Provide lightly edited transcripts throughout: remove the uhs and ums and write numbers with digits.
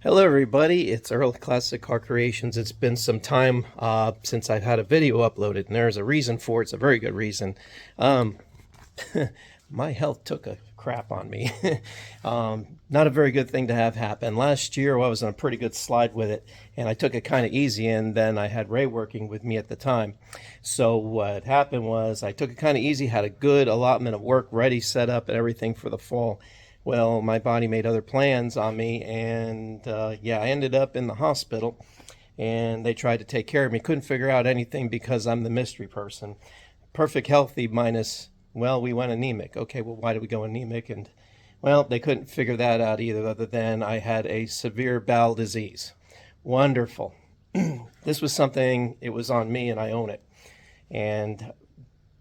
Hello everybody, it's Earl Classic Car Creations. It's been some time since I've had a video uploaded, and there's a reason for it. It's a very good reason. My health took a crap on me. Not a very good thing to have happen. Last year I was on a pretty good slide with it, and I took it kind of easy, and then I had Ray working with me at the time. So what happened was I took it kind of easy, had a good allotment of work ready, set up and everything for the fall. Well, my body made other plans on me, and yeah, I ended up in the hospital, and they tried to take care of me. Couldn't figure out anything because I'm the mystery person. Perfect healthy minus, well, we went anemic. Okay, well, why did we go anemic? And, well, they couldn't figure that out either, other than I had a severe bowel disease. Wonderful. This was something, it was on me, and I own it. And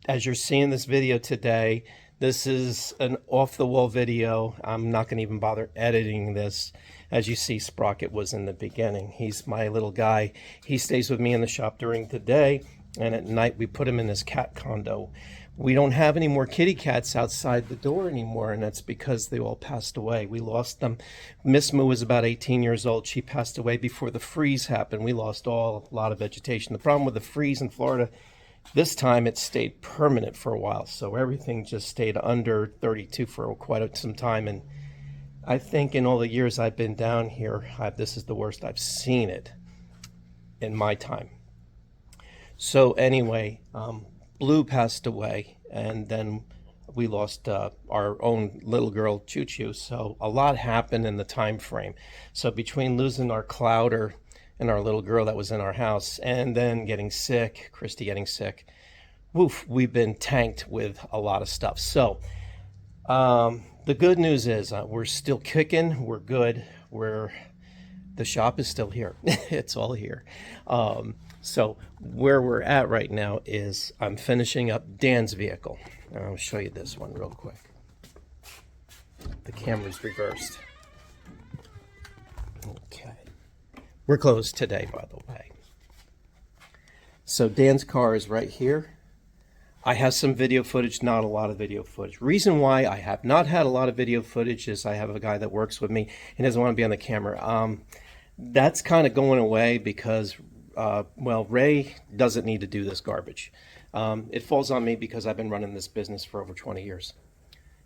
as you're seeing this video today, this is an off-the-wall video. I'm not going to even bother editing this. As you see, Sprocket was in the beginning. He's my little guy. He stays with me in the shop during the day, and at night we put him in this cat condo. We don't have any more kitty cats outside the door anymore, and that's because they all passed away. We lost them. Miss Moo was about 18 years old. She passed away before the freeze happened. We lost a lot of vegetation. The problem with the freeze in Florida, this time it stayed permanent for a while, so everything just stayed under 32 for quite some time. And I think in all the years I've been down here, this is the worst I've seen it in my time. So anyway, Blue passed away, and then we lost our own little girl, Choo Choo. So a lot happened in the time frame. So between losing our Clouder and our little girl that was in our house, and then getting sick, Christy getting sick, woof, we've been tanked with a lot of stuff. So the good news is we're still kicking, we're good, the shop is still here. It's all here. So where we're at right now is I'm finishing up Dan's vehicle. I'll show you this one real quick. The camera's reversed. Okay. We're closed today, by the way. So Dan's car is right here. I have some video footage, not a lot of video footage. Reason why I have not had a lot of video footage is I have a guy that works with me and doesn't want to be on the camera. That's kind of going away because, well, Ray doesn't need to do this garbage. It falls on me because I've been running this business for over 20 years.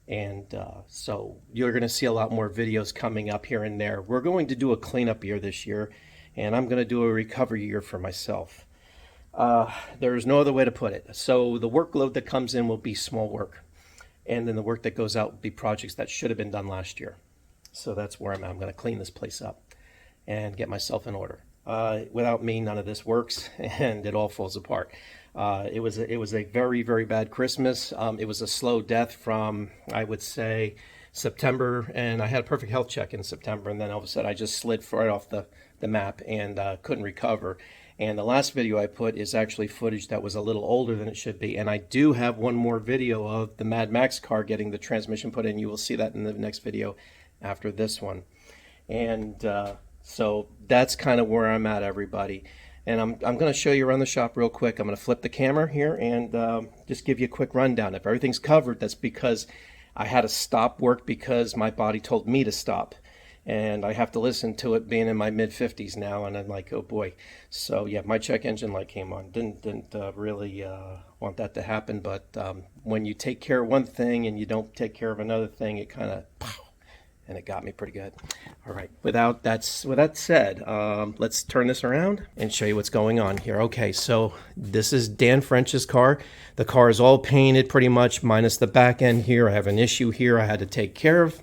And so you're going to see a lot more videos coming up here and there. We're going to do a cleanup year this year, and I'm going to do a recovery year for myself. There's no other way to put it. So the workload that comes in will be small work, and then the work that goes out will be projects that should have been done last year. So that's where I'm at. I'm going to clean this place up and get myself in order. Without me, none of this works, and it all falls apart. It was a very, very bad Christmas. It was a slow death from, I would say, September, and I had a perfect health check in September, and then all of a sudden I just slid right off the map and couldn't recover. And the last video I put is actually footage that was a little older than it should be, and I do have one more video of the Mad Max car getting the transmission put in. You will see that in the next video after this one. And so that's kind of where I'm at, everybody. And I'm going to show you around the shop real quick. I'm going to flip the camera here and just give you a quick rundown. If everything's covered, that's because I had to stop work because my body told me to stop. And I have to listen to it being in my mid-50s now, and I'm like, oh boy. So yeah, my check engine light came on. Didn't really want that to happen, but when you take care of one thing and you don't take care of another thing, it kind of, and it got me pretty good. All right, with that said, let's turn this around and show you what's going on here. Okay, so this is Dan French's car. The car is all painted pretty much, minus the back end here. I have an issue here I had to take care of.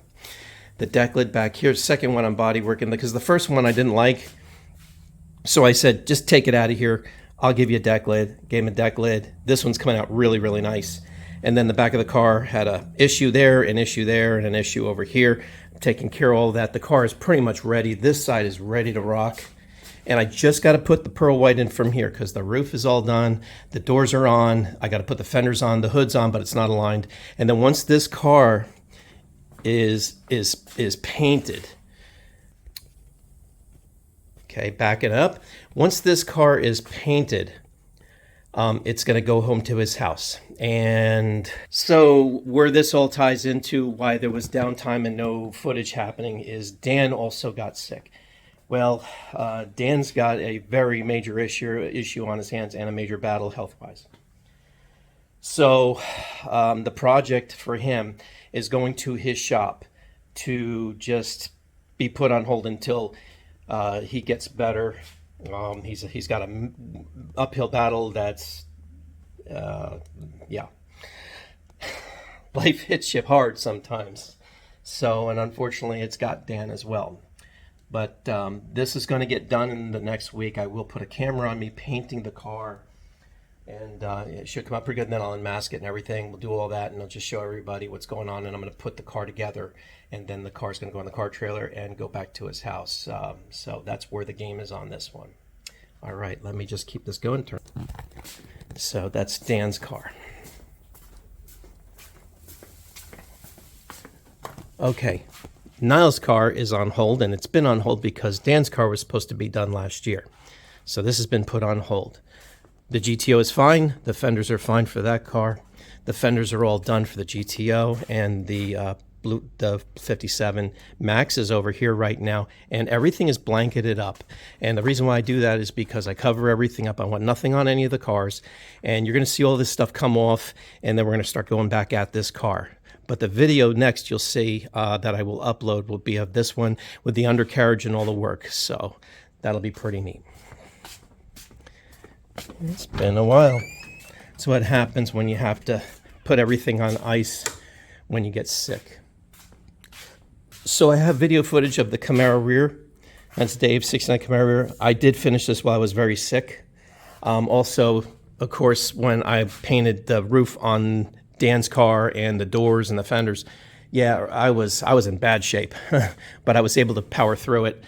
The deck lid back here, second one on body working, because the first one I didn't like. So I said, just take it out of here. I'll give you a deck lid. Gave him a deck lid. This one's coming out really, really nice. And then the back of the car had an issue there, an issue there, and an issue over here. Taking care of all of that. The car is pretty much ready. This side is ready to rock. And I just got to put the pearl white in from here because the roof is all done. The doors are on. I got to put the fenders on. The hood's on, but it's not aligned. And then once this car is painted, okay, back it up. Once this car is painted, it's going to go home to his house. And so where this all ties into why there was downtime and no footage happening is Dan also got sick. Well, Dan's got a very major issue on his hands and a major battle health-wise. So the project for him is going to his shop to just be put on hold until he gets better. He's got an uphill battle that's, yeah. Life hits you hard sometimes. So, and unfortunately, it's got Dan as well. But this is going to get done in the next week. I will put a camera on me painting the car, and it should come out pretty good. And then I'll unmask it and everything. We'll do all that, and I'll just show everybody what's going on. And I'm going to put the car together, and then the car's going to go in the car trailer and go back to his house. So that's where the game is on this one. All right, let me just keep this going. So that's Dan's car. Okay, Niall's car is on hold, and it's been on hold because Dan's car was supposed to be done last year. So this has been put on hold. The GTO is fine. The fenders are fine for that car. The fenders are all done for the GTO, and the 57 Max is over here right now, and everything is blanketed up. And the reason why I do that is because I cover everything up. I want nothing on any of the cars, and you're going to see all this stuff come off, and then we're going to start going back at this car. But the video next you'll see that I will upload will be of this one with the undercarriage and all the work. So that'll be pretty neat. It's been a while. That's what happens when you have to put everything on ice when you get sick. So I have video footage of the Camaro rear. That's Dave, 69 Camaro rear. I did finish this while I was very sick. Also, of course, when I painted the roof on Dan's car and the doors and the fenders, yeah, I was in bad shape, but I was able to power through it.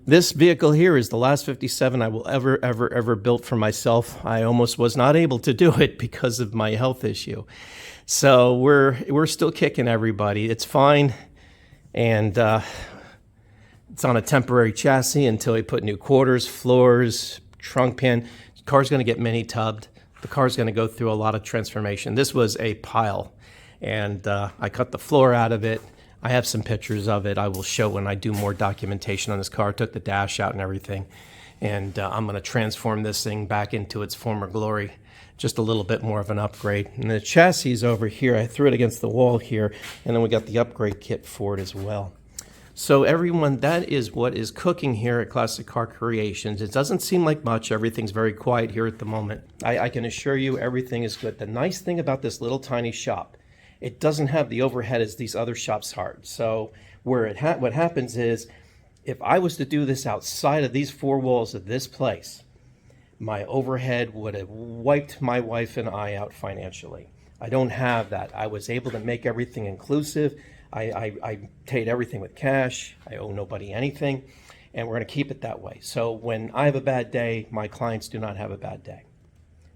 This vehicle here is the last 57 I will ever build for myself. I almost was not able to do it because of my health issue. So we're still kicking, everybody. It's fine, and it's on a temporary chassis until we put new quarters, floors, trunk pan. The car's going to get mini tubbed. The car's going to go through a lot of transformation. This was a pile, and I cut the floor out of it. I have some pictures of it I will show when I do more documentation on this car. I took the dash out and everything, and I'm going to transform this thing back into its former glory. Just a little bit more of an upgrade. And the chassis is over here. I threw it against the wall here, and then we got the upgrade kit for it as well. So everyone, that is what is cooking here at Classic Car Creations. It doesn't seem like much. Everything's very quiet here at the moment. I can assure you everything is good. The nice thing about this little tiny shop, it doesn't have the overhead as these other shops hard. So what happens is, if I was to do this outside of these four walls of this place, my overhead would have wiped my wife and I out financially. I don't have that. I was able to make everything inclusive. I paid everything with cash. I owe nobody anything, and we're going to keep it that way. So when I have a bad day, my clients do not have a bad day.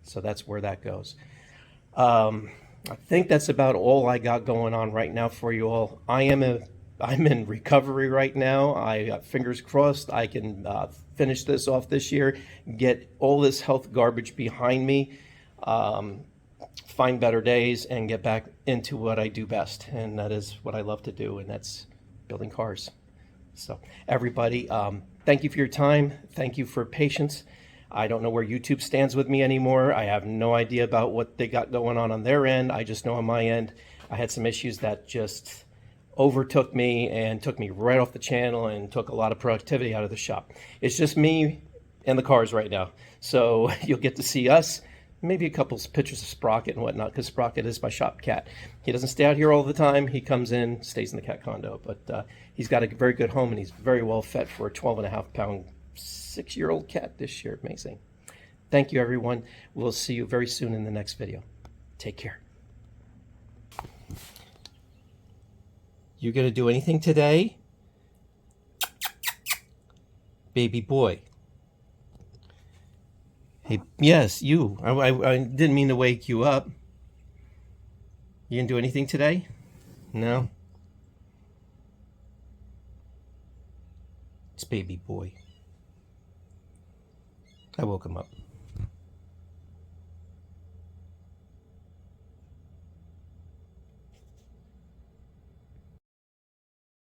So that's where that goes. I think that's about all I got going on right now for you all. I'm in recovery right now. I got fingers crossed I can finish this off this year, get all this health garbage behind me, find better days, and get back into what I do best, and that is what I love to do, and that's building cars. So everybody, thank you for your time. Thank you for patience. I don't know where YouTube stands with me anymore. I have no idea about what they got going on their end. I just know on my end, I had some issues that just overtook me and took me right off the channel and took a lot of productivity out of the shop. It's just me and the cars right now. So you'll get to see us, maybe a couple pictures of Sprocket and whatnot, because Sprocket is my shop cat. He doesn't stay out here all the time. He comes in, stays in the cat condo, but he's got a very good home, and he's very well fed for a 12.5-pound, 6-year-old cat this year. Amazing. Thank you, everyone. We'll see you very soon in the next video. Take care. You gonna do anything today? Baby boy. Hey, yes, you. I didn't mean to wake you up. You didn't do anything today? No? It's baby boy. I woke him up.